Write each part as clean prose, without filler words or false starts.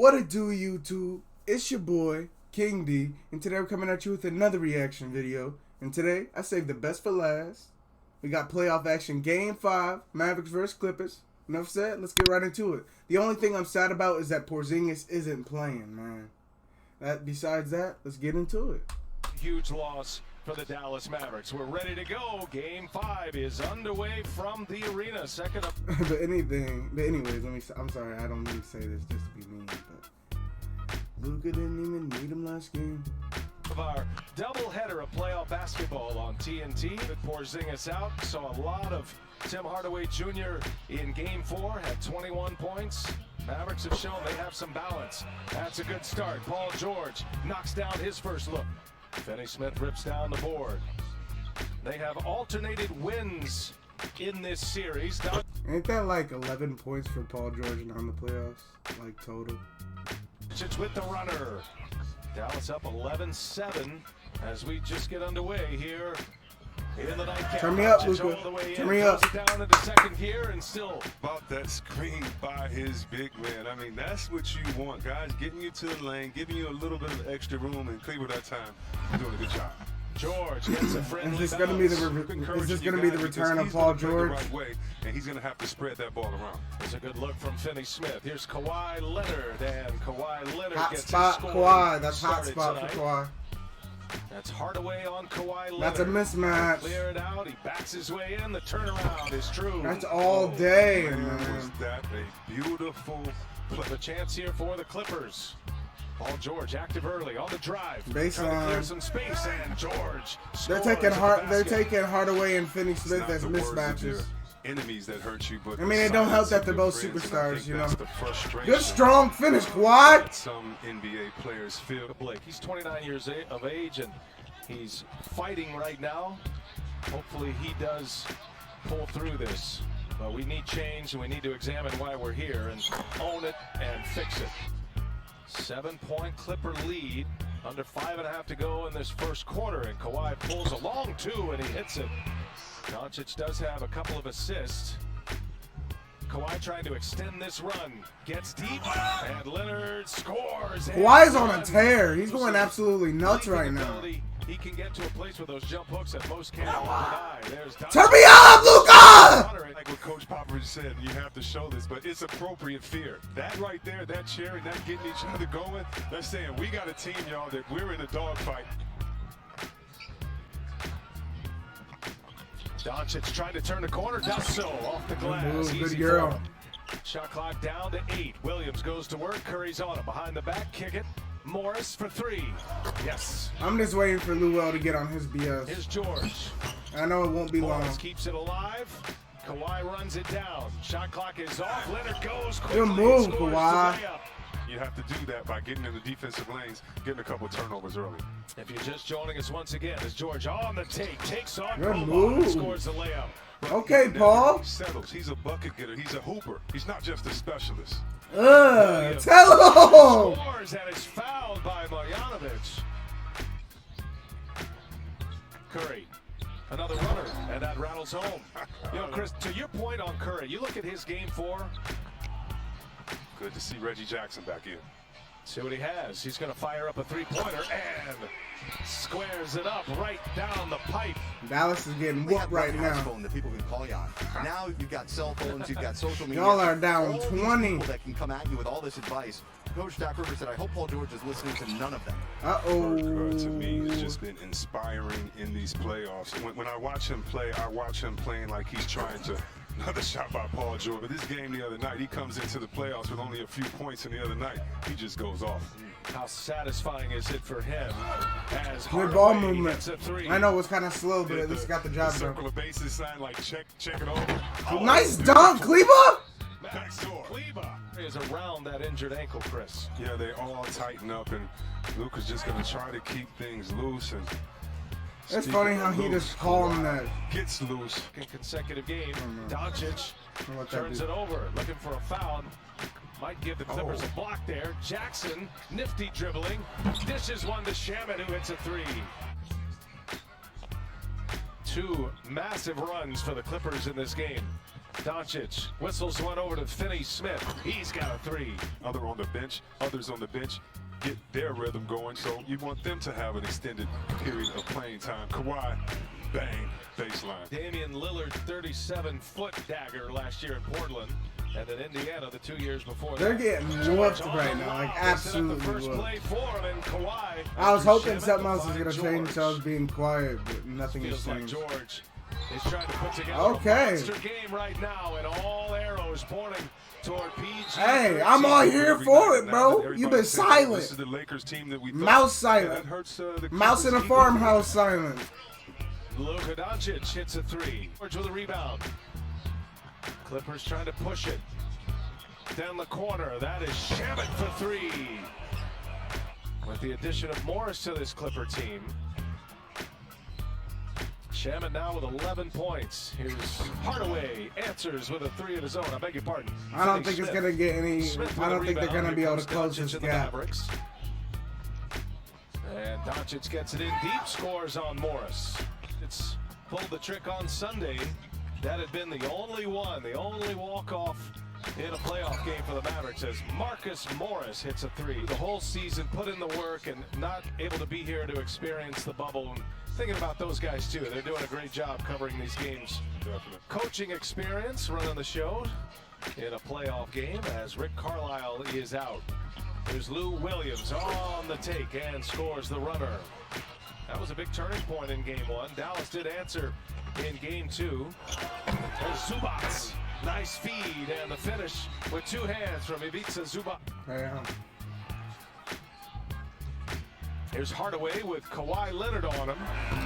What it do, YouTube? It's your boy, King D, and today we're coming at you with another reaction video. And today, I saved the best for last. We got playoff action, Game 5, Mavericks vs Clippers. Enough said, let's get right into it. The only thing I'm sad about is that Porzingis isn't playing, man. Besides that, let's get into it. Huge loss for the Dallas Mavericks. We're ready to go. Game 5 is underway from the arena. Second up. But anyways, I'm sorry, I don't mean to say this just to be mean, but Luka didn't even need him last game. Of our doubleheader of playoff basketball on TNT. With Porzingis out, saw a lot of Tim Hardaway Jr. in Game 4, had 21 points. Mavericks have shown they have some balance. That's a good start. Paul George knocks down his first look. Finney Smith rips down the board. They have alternated wins in this series. Ain't that like 11 points for Paul George now in the playoffs? Like total? It's with the runner. Dallas up 11-7 as we just get underway here in the nightcap. Turn me up, Luka. Turn me up. Down into second gear and still. About that screen by his big man. I mean, that's what you want, guys. Getting you to the lane, giving you a little bit of extra room, and Cleveland that time doing a good job. George gets a friendly Is this going to be the return of Paul George? The right way, and he's going to have to spread that ball around. It's a good look from Finney Smith. Here's Kawhi Leonard, and Kawhi Leonard hot gets spot, his Kawhi. That's hot started spot tonight. for Kawhi. That's Hardaway on Kawhi Leonard. That's a mismatch. Clear it out. He backs his way in. The turnaround is true. That's all day, Man, man. was that a beautiful play. The chance here for the Clippers. Paul George active early on the drive. Baseline. Trying to clear some space, and George They're scores taking at the basket. Hardaway and Finney It's Smith not as the words of mismatches. your enemies that hurt you, but I mean, it don't help that they're both friends, and I superstars, think you know. that's the frustration Good strong finish, Kawhi. that some NBA players feel. Blake, he's 29 years of age, and he's fighting right now. Hopefully he does pull through this. But we need change, and we need to examine why we're here and own it and fix it. 7-point Clipper lead. Under 5.5 to go in this first quarter, and Kawhi pulls a long two, and he hits it. Doncic does have a couple of assists. Kawhi trying to extend this run. Gets deep, and Leonard scores. Kawhi's on a tear. He's going absolutely nuts right now. He can get to a place with those jump hooks that most can't deny. There's Turn me up, Luka! Like what Coach Popovich said, you have to show this, but it's appropriate fear. That right there, that cheering, that getting each other going, that's saying we got a team, y'all, that we're in a dogfight. Doncic trying to turn the corner, does so off the glass. Good Easy girl. for him. Shot clock down to 8. Williams goes to work. Curry's on him. Behind the back, kick it. Morris for 3. Yes. I'm just waiting for Luel to get on his BS. Here's George. I know it won't be long. Morris keeps it alive. Kawhi runs it down. Shot clock is off. Leonard goes quickly. Good move, Scores the Kawhi. layup. You have to do that by getting in the defensive lanes, getting a couple turnovers early. If you're just joining us once again, as George on the take, takes on Good Kawhi, move. scores the layup. Okay, He Paul. never settles. He's a bucket getter. He's a hooper. He's not just a specialist. Tell him. Scores and is fouled by Marjanovic. Curry, another runner, and that rattles home. You know, Chris, to your point on Curry, you look at his Game 4. Good to see Reggie Jackson back in. See what he has. He's going to fire up a three-pointer and squares it up right down the pipe. Dallas is getting whooped right now. Phone that people can call you on. Now you've got cell phones, you've got social media. Y'all are down all these 20. people that can come at you with all this advice. Coach Doc Rivers said, I hope Paul George is listening to none of them. To me, it's just been inspiring in these playoffs. When I watch him play, I watch him playing like he's trying to. Another shot by Paul George. But this game the other night, he comes into the playoffs with only a few points, and the other night, he just goes off. How satisfying is it for him as Good ball Hardaway movement. hits a 3. I know it was kind of slow, but at least got the job done. Circle of bases sign, like check it over. Nice dunk, Kleber. Backdoor. Kleber is around that injured ankle, Chris. Yeah, they all tighten up, and Luka's just going to try to keep things loose. And It's funny how he just calmed that. Gets loose. In consecutive game, Doncic What that turns do? it over, looking for a foul. Might give the Clippers a block there. Jackson, nifty dribbling, dishes one to Shamet, who hits a 3. 2 massive runs for the Clippers in this game. Doncic whistles one over to Finney Smith. He's got a three. Others on the bench get their rhythm going, so you want them to have an extended period of playing time. Kawhi, bang, baseline. Damian Lillard, 37-foot dagger last year in Portland. And in Indiana, the 2 years before They're that. getting whooped right now, like absolutely First whooped. play for him, and Kawhi. I was hoping Shemit something else to was going to find change, so I was being quiet, but nothing has Feels like changed. George is trying to put together Okay. a monster game right now, and all arrows pointing toward PG. Hey, I'm all here for it, bro. You've been This silent. is the Lakers team that we Mouse thought, and silent. that hurts, the Mouse in a Clippers farmhouse silent. Luka Doncic hits a three. George with a rebound. Clippers trying to push it. Down the corner, that is Shamit for three. With the addition of Morris to this Clipper team. Shamit now with 11 points. Here's Hardaway, answers with a three of his own. I beg your pardon. I don't Finney think it's Smith. going to get any, Smith I with don't a think they're going to rebound. be Here able to comes close Doncic this and the gap. Mavericks. And Doncic gets it in deep, scores on Morris. It's pulled the trick on Sunday. That had been the only walk-off in a playoff game for the Mavericks as Marcus Morris hits a three. The whole season put in the work and not able to be here to experience the bubble. And thinking about those guys too. They're doing a great job covering these games. Definitely. Coaching experience running the show in a playoff game as Rick Carlisle is out. There's Lou Williams on the take and scores the runner. That was a big turning point in game one. Dallas did answer in game two. There's Zubats. Nice feed and the finish with two hands from Ivica Zubac. Yeah. Here's Hardaway with Kawhi Leonard on him.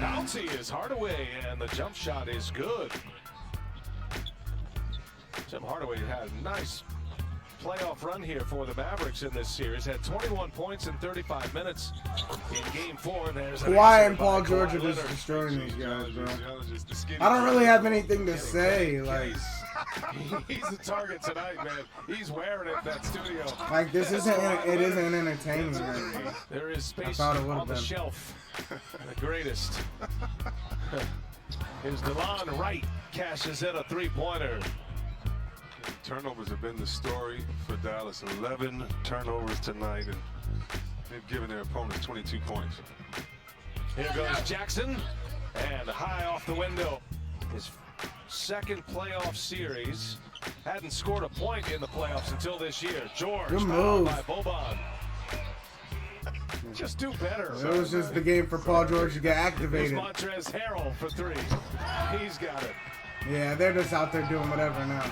Bouncy is Hardaway and the jump shot is good. Tim Hardaway had a nice playoff run here for the Mavericks in this series. Had 21 points in 35 minutes in game four. There's Kawhi and Paul George are just destroying these guys, bro. I don't really have anything to say. Like, he's the target tonight, man. He's wearing it in that studio. Like this isn't, it isn't entertaining. Right? There is space thought it would've on the been. shelf. The greatest. Here's Delon Wright cashes in a three-pointer. Turnovers have been the story for Dallas. 11 turnovers tonight, and they've given their opponents 22 points. Here goes Jackson, and high off the window. His second playoff series. Hadn't scored a point in the playoffs until this year. George Good fouled move. by Boban. Just do better. It was just the game for Paul George to get Here's activated. Montrezl Harrell for three. He's got it. Yeah, they're just out there doing whatever now.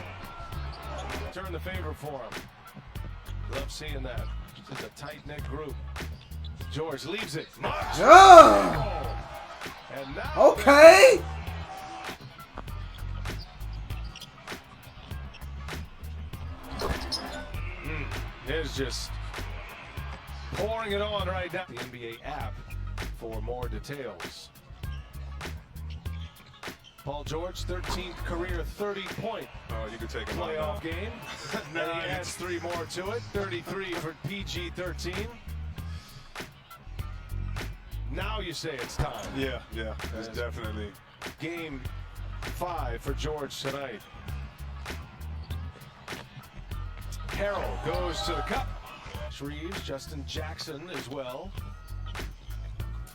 Turn the favor for him. Love seeing that. This is a tight-knit group. George leaves it. Oh! And now Okay. is just pouring it on right now. The NBA app for more details. Paul George, 13th career 30-point Oh, you can take him playoff out. game. And he adds three more to it. 33 for PG-13. Now you say it's time. Yeah, it's definitely. Game 5 for George tonight. Harrell goes to the cup. Reeves, Justin Jackson as well.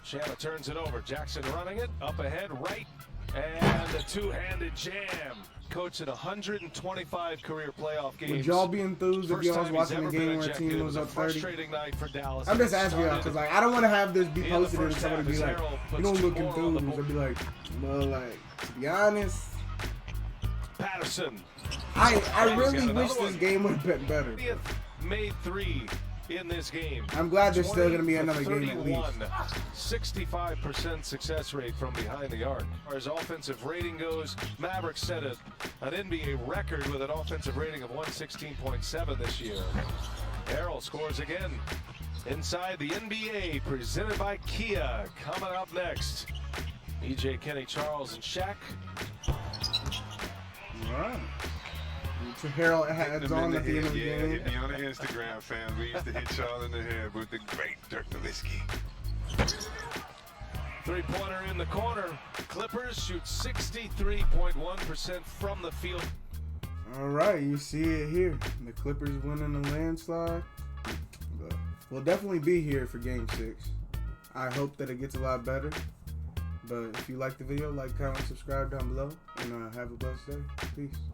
Shanna turns it over. Jackson running it. Up ahead, right. And a two-handed jam. Coach at 125 career playoff games. Would y'all be enthused if First y'all was time he's watching ever the been game where a ejected. team It was a up 30? frustrating night for Dallas. I'm just It asking y'all started because like I don't want to have this be in the posted and first somebody half be as like, Harrell you puts don't look two more on the enthused. I'd be like, well, like to be honest, Patterson. I really got another wish this one. game would have been better. 30th made three in this game. I'm glad there's still going to be 20 another for game at least. 31. 65% success rate from behind the arc. As offensive rating goes, Mavericks set an NBA record with an offensive rating of 116.7 this year. Harrell scores again inside the NBA, presented by Kia. Coming up next, EJ, Kenny, Charles, and Shaq. All right. So Harold Hit has them in on the at the end head. of the Yeah, game. hit me on the Instagram, fam. We used to hit y'all in the head with the great Dirk Nowitzki. Three-pointer in the corner. Clippers shoot 63.1% from the field. All right, you see it here. The Clippers winning a landslide. But we'll definitely be here for Game 6. I hope that it gets a lot better. But if you like the video, like, comment, subscribe down below. And have a blessed day. Peace.